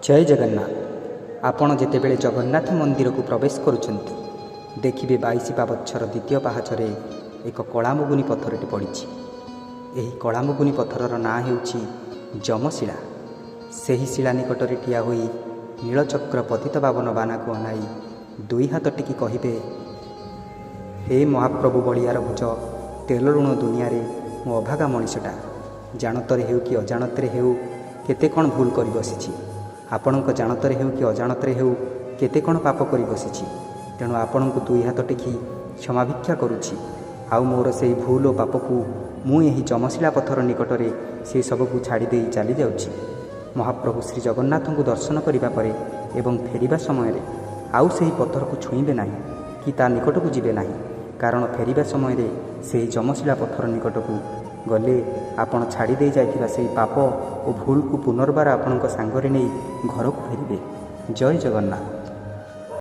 जय जगन्नाथ। आपण जेतेबेले जगन्नाथ मंदिर को प्रवेश करुछंती देखिबे 22 पावच्छर द्वितीय पाहाचरे एक कलामुगुनी पत्थरटी पड़ी। यही कलामुगुनी पत्थरर नाँ हेउछि जमशिला। ସେହି ଶିଳା ନିକଟରେ ଠିଆ ହୋଇ ନୀଳଚକ୍ର ପତିତ ପାବନ ବାନାକୁ ଅନାଇ ଦୁଇ ହାତ ଟେକି କହିବେ, ହେ ମହାପ୍ରଭୁ ବଳିଆର ଭୁଜ, ତେଲ ଲୁଣ ଦୁନିଆରେ ମୁଁ ଅଭାଗା ମଣିଷଟା। ଜାଣତରେ ହେଉ କି ଅଜାଣତରେ ହେଉ କେତେ କ'ଣ ଭୁଲ କରି ବସିଛି। ଆପଣଙ୍କ ଜାଣତରେ ହେଉ କି ଅଜାଣତରେ ହେଉ କେତେ କ'ଣ ପାପ କରି ବସିଛି। ତେଣୁ ଆପଣଙ୍କୁ ଦୁଇ ହାତ ଟେକି କ୍ଷମା ଭିକ୍ଷା କରୁଛି। ଆଉ ମୋର ସେହି ଭୁଲ ଓ ପାପକୁ ମୁଁ ଏହି ଯମଶିଳା ପଥର ନିକଟରେ ସେ ସବୁକୁ ଛାଡ଼ି ଦେଇ ଚାଲି ଯାଉଛି। ମହାପ୍ରଭୁ ଶ୍ରୀ ଜଗନ୍ନାଥଙ୍କୁ ଦର୍ଶନ କରିବା ପରେ ଏବଂ ଫେରିବା ସମୟରେ ଆଉ ସେହି ପଥରକୁ ଛୁଇଁବେ ନାହିଁ କି ତା ନିକଟକୁ ଯିବେ ନାହିଁ। କାରଣ ଫେରିବା ସମୟରେ ସେହି ଯମଶିଳା ପଥର ନିକଟକୁ ଗଲେ ଆପଣ ଛାଡ଼ି ଦେଇ ଯାଇଥିବା ସେହି ପାପ ଓ ଭୁଲକୁ ପୁନର୍ବାର ଆପଣଙ୍କ ସାଙ୍ଗରେ ନେଇ ଘରକୁ ଫେରିବେ। ଜୟ ଜଗନ୍ନାଥ।